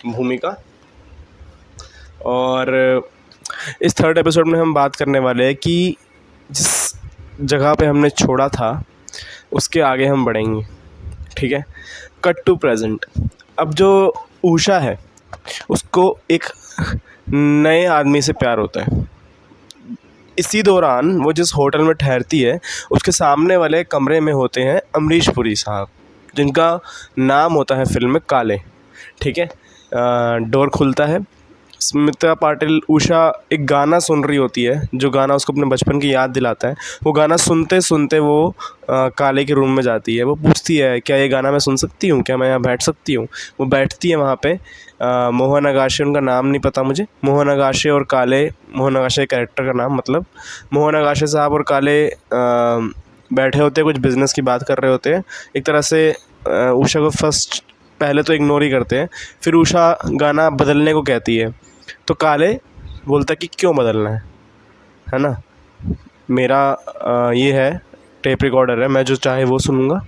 भूमिका। और इस थर्ड एपिसोड में हम बात करने वाले हैं कि जिस जगह पे हमने छोड़ा था उसके आगे हम बढ़ेंगे, ठीक है। Cut to present. अब जो उषा है उसको एक नए आदमी से प्यार होता है। इसी दौरान वो जिस होटल में ठहरती है उसके सामने वाले कमरे में होते हैं अमरीश पुरी साहब, जिनका नाम होता है फिल्म में काले, ठीक है। डोर खुलता है, स्मिता पाटिल उषा एक गाना सुन रही होती है, जो गाना उसको अपने बचपन की याद दिलाता है। वो गाना सुनते सुनते वो काले के रूम में जाती है। वो पूछती है क्या ये गाना मैं सुन सकती हूँ, क्या मैं यहाँ बैठ सकती हूँ। वो बैठती है वहाँ पे। मोहन अगाशे उनका नाम नहीं पता मुझे। मोहन अगाशे और काले, मोहन अगाशे कैरेक्टर का नाम, मतलब मोहन अगाशे साहब और काले बैठे होते हैं, कुछ बिज़नेस की बात कर रहे होते हैं। एक तरह से उषा को फर्स्ट पहले तो इग्नोर ही करते हैं, फिर उषा गाना बदलने को कहती है तो काले बोलता है कि क्यों बदलना है ना, मेरा ये है टेप रिकॉर्डर है, मैं जो चाहे वो सुनूंगा,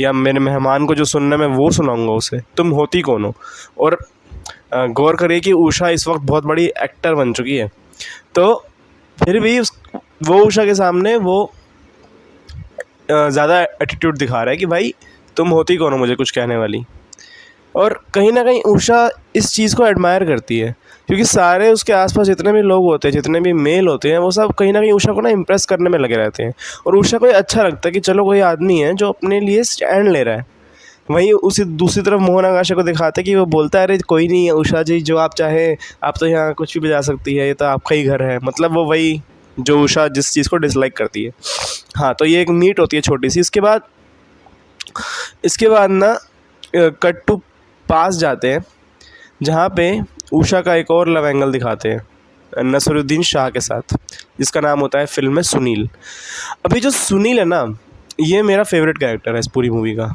या मेरे मेहमान को जो सुनना है मैं वो सुनाऊंगा उसे, तुम होती कौन हो। और गौर करिए कि उषा इस वक्त बहुत बड़ी एक्टर बन चुकी है, तो फिर भी वो उषा के सामने वो ज़्यादा एटीट्यूड दिखा रहा है कि भाई तुम होती कौन हो मुझे कुछ कहने वाली। और कहीं ना कहीं उषा इस चीज़ को एडमायर करती है, क्योंकि सारे उसके आसपास जितने भी लोग होते हैं, जितने भी मेल होते हैं, वो सब कहीं ना कहीं उषा को ना इम्प्रेस करने में लगे रहते हैं। और उषा को अच्छा लगता है कि चलो कोई आदमी है जो अपने लिए स्टैंड ले रहा है। वहीं उसी दूसरी तरफ मोहन आगाशे को दिखाते हैं कि वो बोलता है अरे कोई नहीं उषा जी, जो आप चाहे, आप तो यहाँ कुछ भी बजा सकती है, ये तो आपका ही घर है। मतलब वो वही जो उषा जिस चीज़ को डिसलाइक करती है। हाँ, तो ये एक मीट होती है छोटी सी। इसके बाद ना कट टू पास जाते हैं, जहाँ पे उषा का एक और लव एंगल दिखाते हैं नसरुद्दीन शाह के साथ, जिसका नाम होता है फिल्म में सुनील। अभी जो सुनील है ना, ये मेरा फेवरेट कैरेक्टर है इस पूरी मूवी का।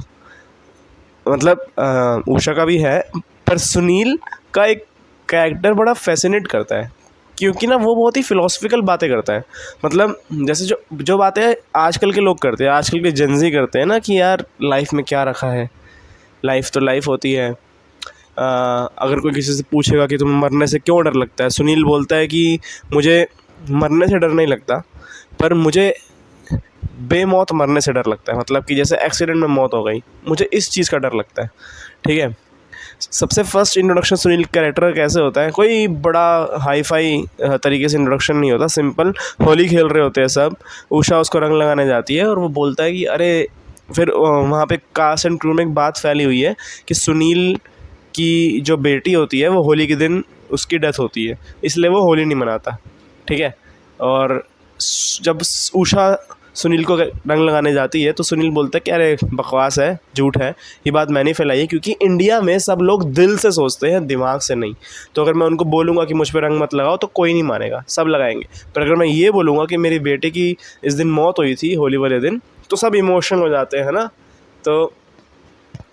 मतलब उषा का भी है, पर सुनील का एक कैरेक्टर बड़ा फैसिनेट करता है, क्योंकि ना वो बहुत ही फ़िलोसफिकल बातें करता है। मतलब जैसे जो बातें आजकल के लोग करते हैं, आजकल के जेनज़ी करते हैं ना, कि यार लाइफ में क्या रखा है, लाइफ तो लाइफ होती है। अगर कोई किसी से पूछेगा कि तुम्हें मरने से क्यों डर लगता है, सुनील बोलता है कि मुझे मरने से डर नहीं लगता, पर मुझे बेमौत मरने से डर लगता है। मतलब कि जैसे एक्सीडेंट में मौत हो गई, मुझे इस चीज़ का डर लगता है, ठीक है। सबसे फर्स्ट इंट्रोडक्शन सुनील कैरेक्टर कैसे होता है, कोई बड़ा हाई फाई तरीके से इंट्रोडक्शन नहीं होता, सिंपल होली खेल रहे होते हैं सब। उषा उसको रंग लगाने जाती है और वो बोलता है कि अरे, फिर वहाँ पे कास्ट एंड क्रू में एक बात फैली हुई है कि सुनील की जो बेटी होती है वो होली के दिन उसकी डेथ होती है, इसलिए वो होली नहीं मनाता, ठीक है। और जब उषा सुनील को रंग लगाने जाती है तो सुनील बोलता है कि अरे बकवास है, झूठ है, ये बात मैंने फैलाई है, क्योंकि इंडिया में सब लोग दिल से सोचते हैं, दिमाग से नहीं। तो अगर मैं उनको बोलूँगा कि मुझ पर रंग मत लगाओ तो कोई नहीं मानेगा, सब लगाएंगे। पर अगर मैं ये बोलूँगा कि मेरी बेटे की इस दिन मौत हुई थी होली वाले दिन, तो सब इमोशनल हो जाते हैं ना। तो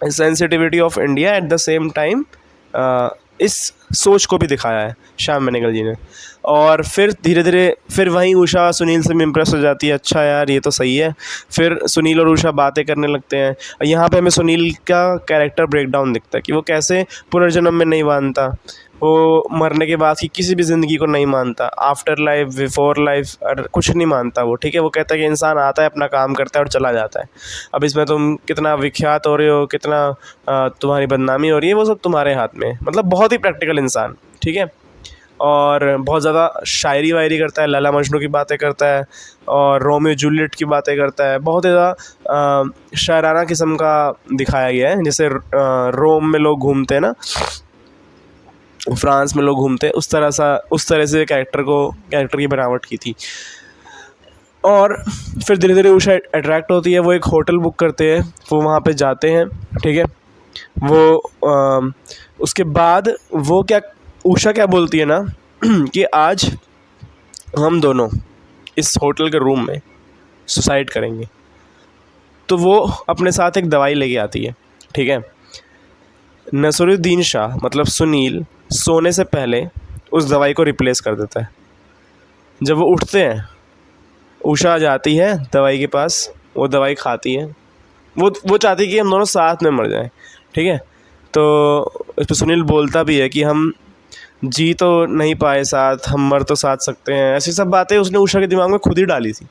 sensitivity of India at the same time इस सोच को भी दिखाया है श्याम बेनेगल जी ने। और फिर धीरे धीरे फिर वहीं उषा सुनील से भी इम्प्रेस हो जाती है, अच्छा यार ये तो सही है। फिर सुनील और उषा बातें करने लगते हैं। यहाँ पे हमें सुनील का कैरेक्टर ब्रेकडाउन दिखता है कि वो कैसे पुनर्जन्म में नहीं मानता, वो मरने के बाद की किसी भी ज़िंदगी को नहीं मानता, आफ्टर लाइफ, बिफोर लाइफ, और कुछ नहीं मानता वो, ठीक है। वो कहता है कि इंसान आता है, अपना काम करता है और चला जाता है। अब इसमें तुम कितना विख्यात हो रहे हो, कितना तुम्हारी बदनामी हो रही है, वो सब तुम्हारे हाथ में। मतलब बहुत ही प्रैक्टिकल इंसान, ठीक है। और बहुत ज़्यादा शायरी वायरी करता है, लैला मजनू की बातें करता है और रोमियो जूलियट की बातें करता है। बहुत ज़्यादा शायराना किस्म का दिखाया गया है, जैसे रोम में लोग घूमते हैं ना, फ्रांस में लोग घूमते हैं, उस तरह से कैरेक्टर की बनावट की थी। और फिर धीरे धीरे उषा अट्रैक्ट होती है, वो एक होटल बुक करते हैं, वो वहाँ पे जाते हैं, ठीक है। वो उसके बाद वो उषा क्या बोलती है ना कि आज हम दोनों इस होटल के रूम में सुसाइड करेंगे। तो वो अपने साथ एक दवाई लेके आती है, ठीक है। नसरुद्दीन शाह मतलब सुनील सोने से पहले उस दवाई को रिप्लेस कर देता है। जब वो उठते हैं, उषा जाती है दवाई के पास, वो दवाई खाती है, वो चाहती है कि हम दोनों साथ में मर जाएं, ठीक है। तो इस पर सुनील बोलता भी है कि हम जी तो नहीं पाए साथ, हम मर तो साथ सकते हैं। ऐसी सब बातें उसने उषा के दिमाग में खुद ही डाली थी,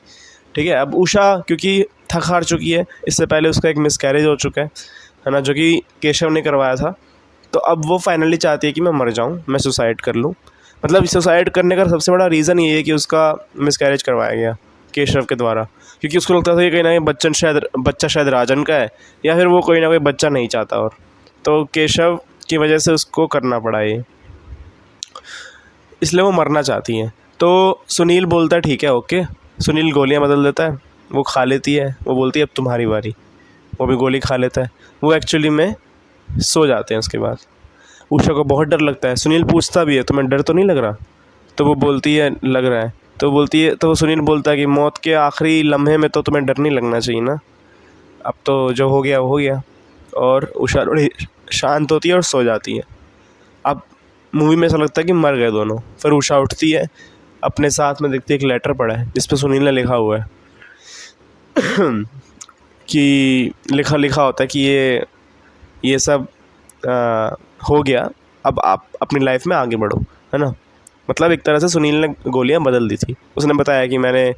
ठीक है। अब उषा क्योंकि थक हार चुकी है, इससे पहले उसका एक मिसकैरेज हो चुका है ना, जो कि केशव ने करवाया था। तो अब वो फाइनली चाहती है कि मैं मर जाऊँ, मैं सुसाइड कर लूँ। मतलब सुसाइड करने का सबसे बड़ा रीज़न ये है कि उसका मिसकैरेज करवाया गया केशव के द्वारा, क्योंकि उसको लगता था कि कहीं ना कहीं बच्चा शायद राजन का है, या फिर वो कोई ना कोई बच्चा नहीं चाहता, और तो केशव की वजह से उसको करना पड़ा ये, इसलिए वो मरना चाहती हैं। तो सुनील बोलता है ठीक है ओके। सुनील गोलियां बदल देता है, वो खा लेती है, वो बोलती है अब तुम्हारी बारी, वो भी गोली खा लेता है। वो एक्चुअली में सो जाते हैं। उसके बाद उषा को बहुत डर लगता है। सुनील पूछता भी है तुम्हें डर तो नहीं लग रहा, तो वो बोलती है लग रहा है। तो बोलती है, तो सुनील बोलता है कि मौत के आखिरी लम्हे में तो तुम्हें डर नहीं लगना चाहिए ना, अब तो जो हो गया वो हो गया। और उषा थोड़ी शांत होती है और सो जाती है। अब मूवी में ऐसा लगता है कि मर गए दोनों। फिर उषा उठती है, अपने साथ में देखती है एक लेटर पड़ा है जिस पर सुनील ने लिखा हुआ है कि लिखा होता है कि ये सब हो गया, अब आप अपनी लाइफ में आगे बढ़ो, है ना। मतलब एक तरह से सुनील ने गोलियां बदल दी थी। उसने बताया कि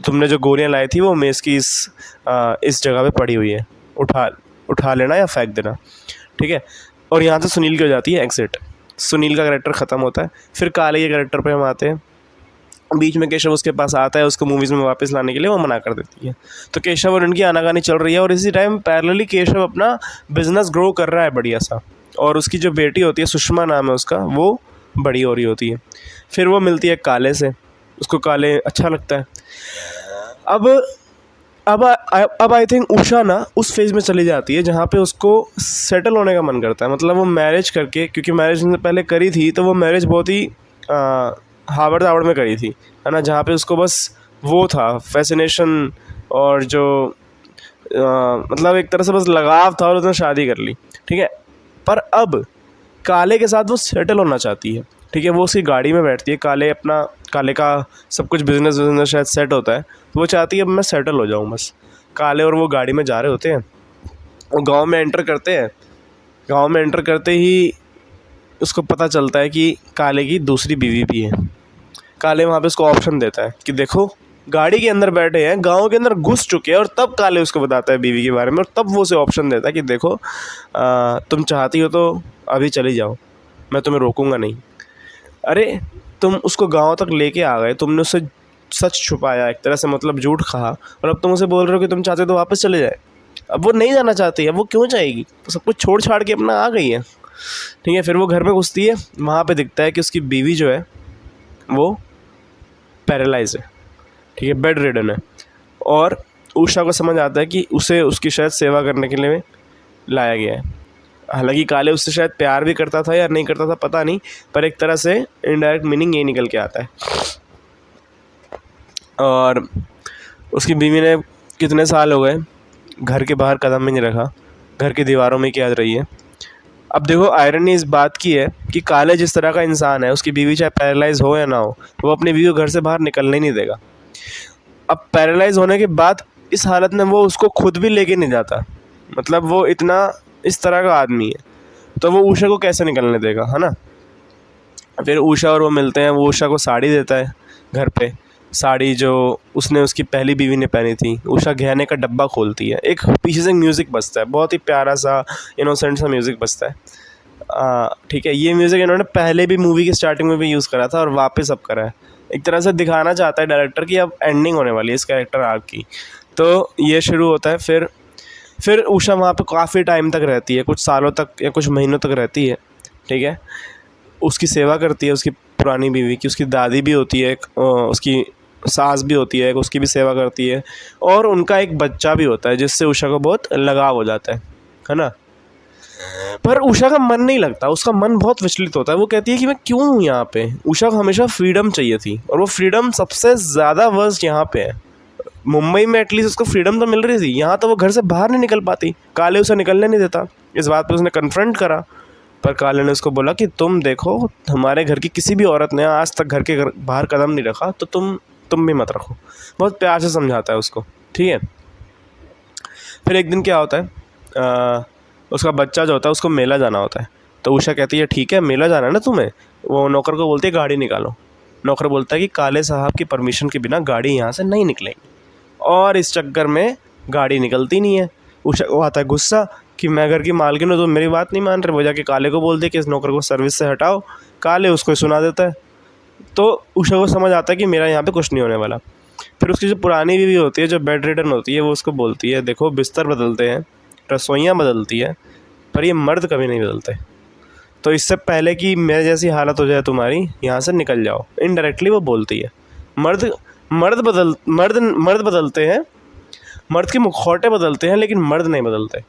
तुमने जो गोलियां लाई थी वो मेज़ की इस जगह पे पड़ी हुई है, उठा लेना या फेंक देना, ठीक है। और यहाँ से सुनील की हो जाती है एग्जिट। सुनील का कैरेक्टर ख़त्म होता है। फिर काले के कैरेक्टर पे हम आते हैं। बीच में केशव उसके पास आता है, उसको मूवीज़ में वापस लाने के लिए, वो मना कर देती है। तो केशव और उनकी आनाकानी चल रही है, और इसी टाइम पैरेलली केशव अपना बिजनेस ग्रो कर रहा है बढ़िया सा, और उसकी जो बेटी होती है सुषमा नाम है उसका, वो बड़ी हो रही होती है। फिर वो मिलती है काले से, उसको काले अच्छा लगता है। अब आई थिंक उषा ना उस फेज़ में चली जाती है जहाँ पे उसको सेटल होने का मन करता है। मतलब वो मैरिज करके, क्योंकि मैरिज उसने पहले करी थी, तो वो मैरिज बहुत ही हावड़ दावड़ में करी थी, है ना, जहाँ पे उसको बस वो था फैसिनेशन, और जो मतलब एक तरह से बस लगाव था, और उसने शादी कर ली, ठीक है। पर अब काले के साथ वो सेटल होना चाहती है, ठीक है। वो उसकी गाड़ी में बैठती है, काले का सब कुछ बिजनेस शायद सेट होता है, तो वो चाहती है अब मैं सेटल हो जाऊँ बस। काले और वो गाड़ी में जा रहे होते हैं, वो गांव में एंटर करते हैं। गांव में एंटर करते ही उसको पता चलता है कि काले की दूसरी बीवी भी है। काले वहाँ पे उसको ऑप्शन देता है कि देखो गाड़ी के अंदर बैठे हैं, गांव के अंदर घुस चुके हैं, और तब काले उसको बताता है बीवी के बारे में, और तब वो उसे ऑप्शन देता है कि देखो तुम चाहती हो तो अभी चली जाओ, मैं तुम्हें रोकूंगा नहीं। अरे तुम उसको गांव तक लेके आ गए, तुमने उससे सच छुपाया एक तरह से, मतलब झूठ कहा, और अब तुम उसे बोल रहे हो कि तुम चाहते हो तो वापस चले जाए। अब वो नहीं जाना चाहती है, वो क्यों जाएगी, तो सब कुछ छोड़ छाड़ के अपना आ गई है, ठीक है। फिर वो घर में घुसती है, वहाँ पे दिखता है कि उसकी बीवी जो है वो पैरालाइज है, ठीक है, बेड रिडन है। और उषा को समझ आता है कि उसे उसकी शायद सेवा करने के लिए लाया गया है। हालांकि काले उससे शायद प्यार भी करता था या नहीं करता था पता नहीं, पर एक तरह से इनडायरेक्ट मीनिंग ये निकल के आता है। और उसकी बीवी ने कितने साल हो गए घर के बाहर कदम भी नहीं रखा, घर की दीवारों में क्या रही है। अब देखो आयरनी इस बात की है कि काले जिस तरह का इंसान है, उसकी बीवी चाहे पैरालाइज हो या ना हो, वो अपनी बीवी को घर से बाहर निकलने ही नहीं देगा। अब पैरालाइज होने के बाद इस हालत में वो उसको खुद भी लेके नहीं जाता, मतलब वो इतना इस तरह का आदमी है, तो वो उषा को कैसे निकलने देगा, है ना। फिर उषा और वो मिलते हैं, वो उषा को साड़ी देता है घर पे, साड़ी जो उसने उसकी पहली बीवी ने पहनी थी। उषा गहने का डब्बा खोलती है, एक पीछे से म्यूज़िक बजता है, बहुत ही प्यारा सा इनोसेंट सा म्यूज़िक बजता है, ठीक है। ये म्यूज़िक इन्होंने पहले भी मूवी की स्टार्टिंग में भी यूज़ करा था और वापस अब करा है। एक तरह से दिखाना चाहता है डायरेक्टर कि अब एंडिंग होने वाली है इस कैरेक्टर आर्क की, तो ये शुरू होता है। फिर उषा वहाँ पे काफ़ी टाइम तक रहती है, कुछ सालों तक या कुछ महीनों तक रहती है, ठीक है। उसकी सेवा करती है, उसकी पुरानी बीवी की, उसकी दादी भी होती है, उसकी सास भी होती है, उसकी भी सेवा करती है, और उनका एक बच्चा भी होता है जिससे उषा को बहुत लगाव हो जाता है ना। पर उषा का मन नहीं लगता, उसका मन बहुत विचलित होता है। वो कहती है कि मैं क्यों हूँ यहाँ पे। उषा को हमेशा फ्रीडम चाहिए थी, और वो फ्रीडम सबसे ज़्यादा वर्स्ट यहाँ पे है। मुंबई में एटलीस्ट उसको फ्रीडम तो मिल रही थी, यहाँ तो वो घर से बाहर नहीं निकल पाती, काले उसे निकलने नहीं देता। इस बात पे उसने कन्फ्रंट करा, पर काले ने उसको बोला कि तुम देखो हमारे घर की किसी भी औरत ने आज तक घर के बाहर कदम नहीं रखा, तो तुम भी मत रखो। बहुत प्यार से समझाता है उसको, ठीक है। फिर एक दिन क्या होता है, उसका बच्चा जो होता है उसको मेला जाना होता है। तो उषा कहती है ठीक है मेला जाना है ना तुम्हें। वो नौकर को बोलती है गाड़ी निकालो। नौकर बोलता है कि काले साहब की परमिशन के बिना गाड़ी यहाँ से नहीं निकलेगी, और इस चक्कर में गाड़ी निकलती नहीं है। उषा को आता है गुस्सा कि मैं घर की मालकिन हूँ तो मेरी बात नहीं मान रहे। वो जाके काले को बोलते कि इस नौकर को सर्विस से हटाओ। काले उसको सुना देता है। तो उषा को समझ आता है कि मेरा यहाँ पे कुछ नहीं होने वाला। फिर उसकी जो पुरानी बीवी होती है, जो बेड रिडन होती है, वो उसको बोलती है देखो बिस्तर बदलते हैं, रसोइयाँ बदलती है, पर ये मर्द कभी नहीं बदलते। तो इससे पहले कि मेरे जैसी हालत हो जाए तुम्हारी, यहाँ से निकल जाओ। इनडायरेक्टली वो बोलती है। मर्द मर्द बदलते हैं, मर्द के मुखौटे बदलते हैं, लेकिन मर्द नहीं बदलते।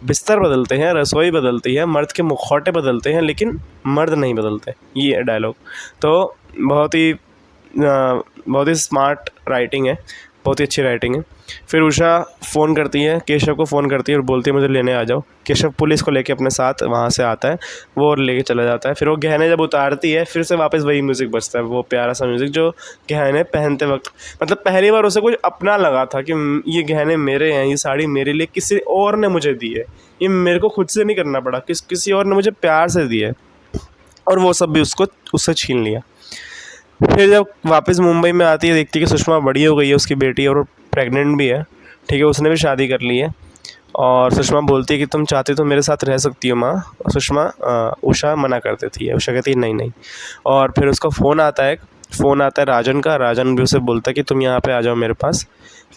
बिस्तर बदलते हैं, रसोई बदलती है, मर्द के मुखौटे बदलते हैं, लेकिन मर्द नहीं बदलते। ये डायलॉग तो बहुत ही स्मार्ट राइटिंग है, बहुत ही अच्छी राइटिंग है। फिर उषा फ़ोन करती है, केशव को फ़ोन करती है और बोलती है मुझे लेने आ जाओ। केशव पुलिस को लेके अपने साथ वहाँ से आता है, वो और लेके चला जाता है। फिर वो गहने जब उतारती है, फिर से वापस वही म्यूज़िक बजता है, वो प्यारा सा म्यूज़िक जो गहने पहनते वक्त, मतलब पहली बार उसे कुछ अपना लगा था कि ये गहने मेरे हैं, ये साड़ी मेरे लिए किसी और ने मुझे दी है, ये मेरे को खुद से नहीं करना पड़ा, किसी और ने मुझे प्यार से दी है, और वो सब भी उससे छीन लिया। फिर जब वापस मुंबई में आती है, देखती है कि सुषमा बड़ी हो गई है, उसकी बेटी, और प्रेग्नेंट भी है। ठीक है, उसने भी शादी कर ली है। और सुषमा बोलती है कि तुम चाहती तो मेरे साथ रह सकती हो माँ। उषा मना कर देती है। उषा कहती है नहीं नहीं। और फिर उसका फ़ोन आता है राजन का। राजन भी उसे बोलता है कि तुम यहाँ पे आ जाओ मेरे पास।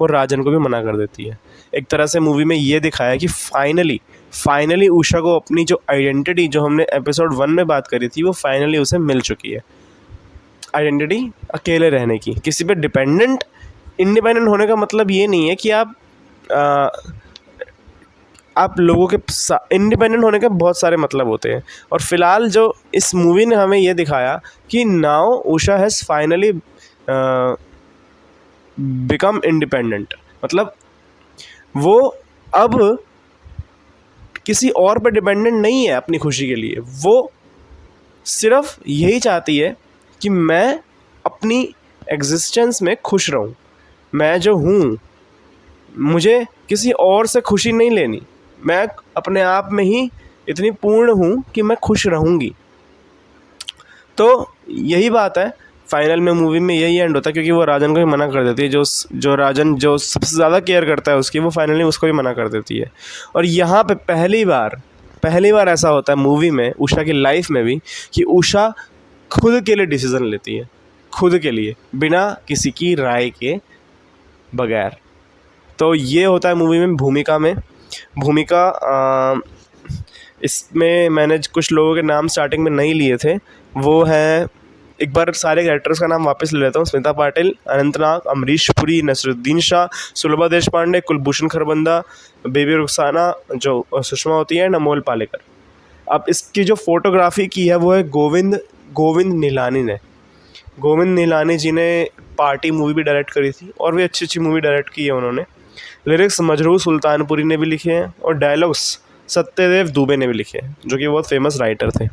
वो राजन को भी मना कर देती है। एक तरह से मूवी में ये दिखाया कि फाइनली उषा को अपनी जो आइडेंटिटी, जो हमने एपिसोड 1 में बात करी थी, वो फाइनली उसे मिल चुकी है। आइडेंटिटी अकेले रहने की, किसी पे इंडिपेंडेंट होने का मतलब ये नहीं है कि आप लोगों के इंडिपेंडेंट होने के बहुत सारे मतलब होते हैं। और फिलहाल जो इस मूवी ने हमें ये दिखाया कि now Usha has finally become independent, मतलब वो अब किसी और पर डिपेंडेंट नहीं है अपनी खुशी के लिए। वो सिर्फ यही चाहती है कि मैं अपनी एग्जिस्टेंस में खुश रहूं। मैं जो हूँ, मुझे किसी और से खुशी नहीं लेनी। मैं अपने आप में ही इतनी पूर्ण हूँ कि मैं खुश रहूँगी। तो यही बात है। फाइनल में मूवी में यही एंड होता है, क्योंकि वो राजन को भी मना कर देती है। जो राजन जो सबसे ज़्यादा केयर करता है उसकी, वो फाइनली उसको भी मना कर देती है। और यहाँ पे पहली बार ऐसा होता है मूवी में, उषा की लाइफ में भी, कि उषा खुद के लिए डिसीज़न लेती है, खुद के लिए, बिना किसी की राय के बगैर। तो ये होता है मूवी में भूमिका। इसमें मैंने कुछ लोगों के नाम स्टार्टिंग में नहीं लिए थे। वो हैं, एक बार सारे कैरेक्टर्स का नाम वापस ले लेता हूँ। स्मिता पाटिल, अनंतनाग, अमरीश पुरी, नसरुद्दीन शाह, सुलभा देशपांडे, कुलभूषण खरबंदा, बेबी रुखसाना जो सुषमा होती है, अमोल पालेकर। अब इसकी जो फोटोग्राफी की है वो है गोविंद निहलानी ने। गोविंद निहलानी जी ने पार्टी मूवी भी डायरेक्ट करी थी, और भी अच्छी मूवी डायरेक्ट की है उन्होंने। लिरिक्स मजरूह सुल्तानपुरी ने भी लिखे हैं, और डायलॉग्स सत्यदेव दुबे ने भी लिखे हैं, जो कि बहुत फेमस राइटर थे।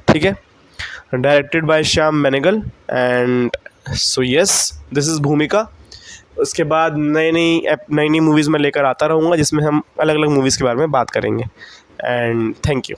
ठीक है, directed by Shyam Benegal. And so yes, this is भूमिका। उसके बाद नई मूवीज़ में लेकर आता रहूँगा, जिसमें हम अलग अलग मूवीज़ के बारे में बात करेंगे। And thank you.